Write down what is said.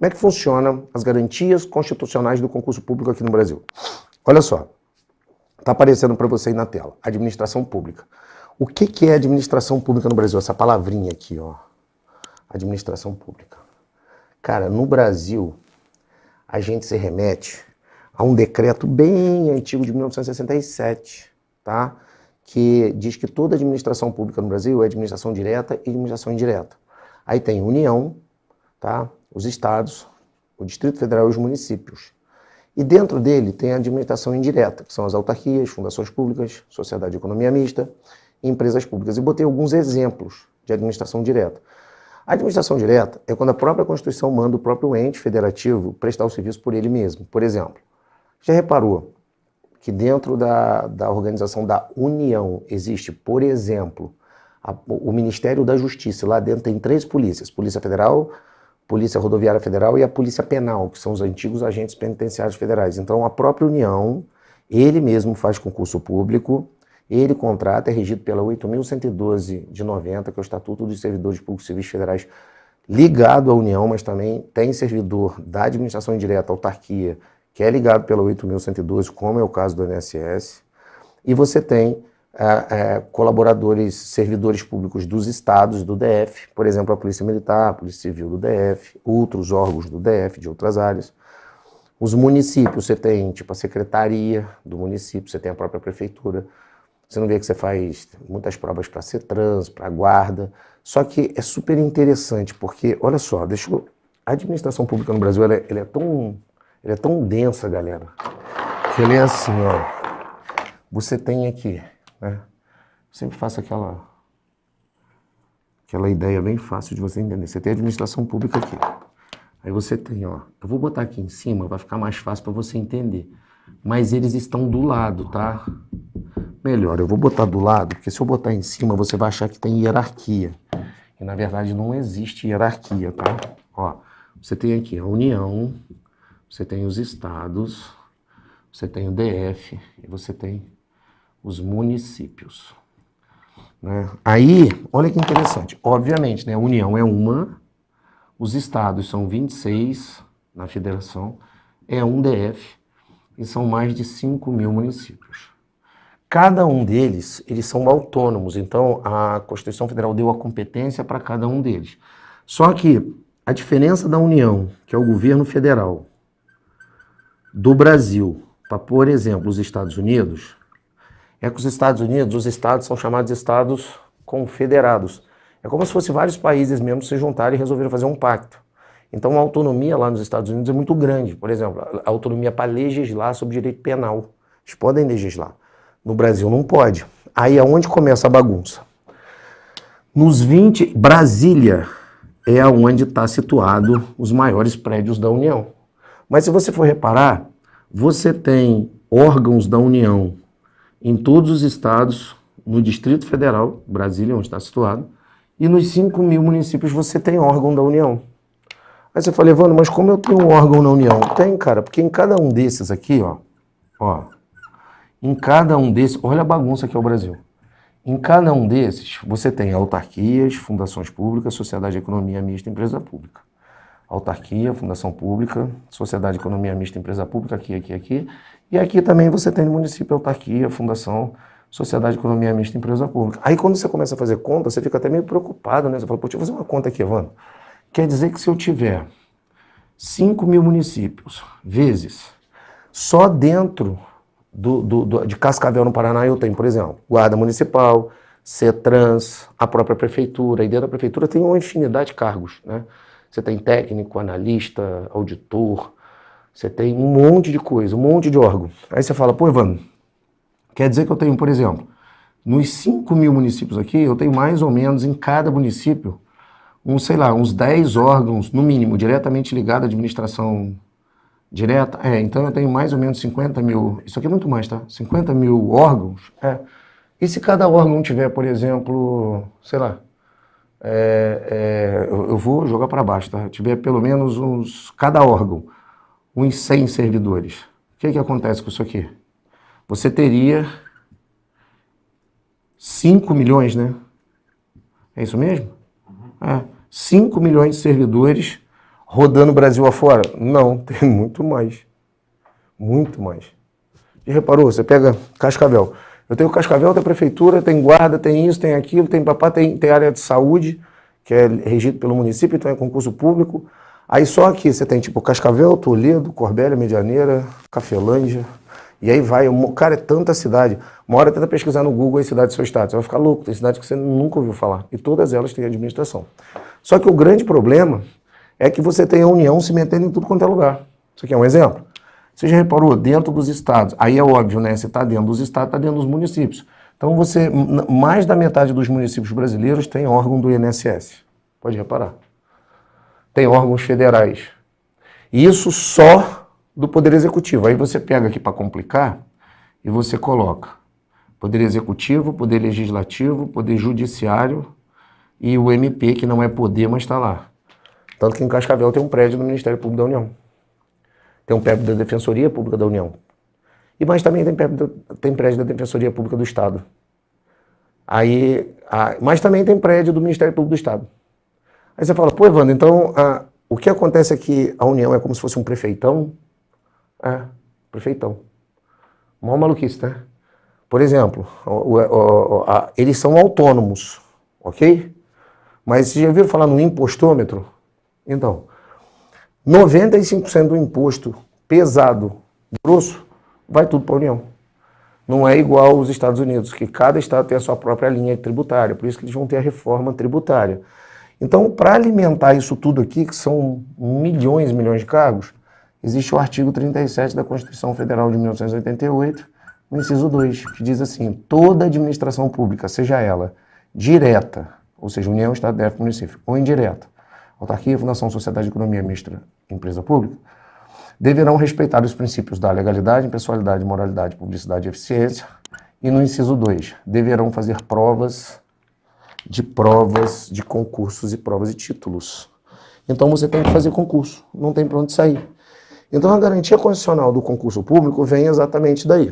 Como é que funciona as garantias constitucionais do concurso público aqui no Brasil? Olha só, está aparecendo para você aí na tela, administração pública. O que é administração pública no Brasil? Essa palavrinha aqui, ó, administração pública. Cara, no Brasil, a gente se remete a um decreto bem antigo de 1967, tá? Que diz que toda administração pública no Brasil é administração direta e administração indireta. Aí tem União, tá? Os estados, o Distrito Federal e os municípios. E dentro dele tem a administração indireta, que são as autarquias, fundações públicas, sociedade de economia mista e empresas públicas. E botei alguns exemplos de administração direta. A administração direta é quando a própria Constituição manda o próprio ente federativo prestar o serviço por ele mesmo. Por exemplo, já reparou que dentro da organização da União existe, por exemplo, o Ministério da Justiça. Lá dentro tem 3 polícias: Polícia Federal, Polícia Rodoviária Federal e a Polícia Penal, que são os antigos agentes penitenciários federais. Então a própria União, ele mesmo faz concurso público, ele contrata, é regido pela 8.112 de 90, que é o Estatuto dos Servidores Públicos Civis Federais, ligado à União, mas também tem servidor da administração indireta, autarquia, que é ligado pela 8.112, como é o caso do INSS, e você tem colaboradores, servidores públicos dos estados do DF, por exemplo, a Polícia Militar, a Polícia Civil do DF, outros órgãos do DF, de outras áreas. Os municípios, você tem tipo a secretaria do município, você tem a própria prefeitura. Você não vê que você faz muitas provas para CETRANS, para guarda. Só que é super interessante, porque, olha só, a administração pública no Brasil ela é tão densa, galera, que ela é assim, ó. Você tem aqui, né? Eu sempre faço aquela ideia bem fácil de você entender. Você tem a administração pública aqui. Aí você tem, ó. Eu vou botar aqui em cima, vai ficar mais fácil para você entender. Mas eles estão do lado, tá? Melhor, eu vou botar do lado, porque se eu botar em cima, você vai achar que tem hierarquia. E na verdade não existe hierarquia, tá? Ó, você tem aqui a União, você tem os estados, você tem o DF e você tem os municípios. Né? Aí, olha que interessante. Obviamente, né, a União é uma, os estados são 26 na federação, é um DF e são mais de 5.000 municípios. Cada um deles, eles são autônomos, então a Constituição Federal deu a competência para cada um deles. Só que a diferença da União, que é o governo federal, do Brasil, para, por exemplo, os Estados Unidos, é que os Estados Unidos, os estados são chamados de estados confederados. É como se fossem vários países mesmo se juntarem e resolveram fazer um pacto. Então a autonomia lá nos Estados Unidos é muito grande. Por exemplo, a autonomia para legislar sobre direito penal. Eles podem legislar. No Brasil não pode. Aí é onde começa a bagunça. Brasília é onde está situado os maiores prédios da União. Mas se você for reparar, você tem órgãos da União em todos os estados, no Distrito Federal, Brasília, onde está situado, e nos 5.000 municípios você tem órgão da União. Aí você fala, Evandro, mas como eu tenho um órgão na União? Tem, cara, porque em cada um desses aqui, ó, em cada um desses, olha a bagunça que é o Brasil. Em cada um desses, você tem autarquias, fundações públicas, sociedade de economia mista, empresa pública. Autarquia, fundação pública, sociedade de economia mista, empresa pública, aqui. E aqui também você tem município, autarquia, fundação, sociedade de economia mista, empresa pública. Aí quando você começa a fazer conta, você fica até meio preocupado, né? Você fala, pô, deixa eu fazer uma conta aqui, Evandro. Quer dizer que se eu tiver 5.000 municípios, vezes, só dentro de Cascavel, no Paraná, eu tenho, por exemplo, Guarda Municipal, CETRANS, a própria prefeitura, e dentro da prefeitura tem uma infinidade de cargos, né? Você tem técnico, analista, auditor, você tem um monte de coisa, um monte de órgão. Aí você fala, pô, Evandro, quer dizer que eu tenho, por exemplo, nos 5.000 municípios aqui, eu tenho mais ou menos em cada município, uns 10 órgãos, no mínimo, diretamente ligados à administração direta. Então eu tenho mais ou menos 50.000, isso aqui é muito mais, tá? 50.000 órgãos. E se cada órgão tiver, por exemplo, sei lá, eu vou jogar para baixo, tá? Tiver pelo menos cada órgão, uns 100 servidores. O que acontece com isso aqui? Você teria 5 milhões, né? É isso mesmo? 5 milhões de servidores rodando o Brasil afora? Não, tem muito mais. Muito mais. E reparou, você pega Cascavel. Eu tenho Cascavel, tem prefeitura, tem guarda, tem isso, tem aquilo, tem papá, tem área de saúde, que é regido pelo município, então é concurso público. Aí só aqui você tem tipo Cascavel, Toledo, Corbélia, Medianeira, Cafelândia, e aí vai, cara, é tanta cidade. Uma hora tenta pesquisar no Google as cidades do seu estado, você vai ficar louco, tem cidade que você nunca ouviu falar, e todas elas têm administração. Só que o grande problema é que você tem a União se metendo em tudo quanto é lugar. Isso aqui é um exemplo. Você já reparou, dentro dos estados, aí é óbvio, né? Você está dentro dos estados, está dentro dos municípios. Então você, mais da metade dos municípios brasileiros tem órgão do INSS. Pode reparar. Tem órgãos federais. Isso só do Poder Executivo. Aí você pega aqui para complicar e você coloca Poder Executivo, Poder Legislativo, Poder Judiciário e o MP, que não é poder, mas está lá. Tanto que em Cascavel tem um prédio do Ministério Público da União. Tem um prédio da Defensoria Pública da União. Mas também tem prédio da Defensoria Pública do Estado. Mas também tem prédio do Ministério Público do Estado. Aí você fala, pô, Evandro, então o que acontece é que a União é como se fosse um prefeitão? É, prefeitão. Mó maluquice, né? Por exemplo, eles são autônomos, ok? Mas vocês já ouviram falar no impostômetro? Então, 95% do imposto pesado, grosso, vai tudo para a União. Não é igual aos Estados Unidos, que cada estado tem a sua própria linha tributária, por isso que eles vão ter a reforma tributária. Então, para alimentar isso tudo aqui, que são milhões e milhões de cargos, existe o artigo 37 da Constituição Federal de 1988, no inciso 2, que diz assim, toda administração pública, seja ela direta, ou seja, União, Estado, DF, município, ou indireta, autarquia, fundação, sociedade, economia, mistura, empresa pública, deverão respeitar os princípios da legalidade, impessoalidade, moralidade, publicidade e eficiência. E no inciso 2, deverão fazer provas de concursos e provas de títulos. Então você tem que fazer concurso, não tem para onde sair. Então a garantia constitucional do concurso público vem exatamente daí.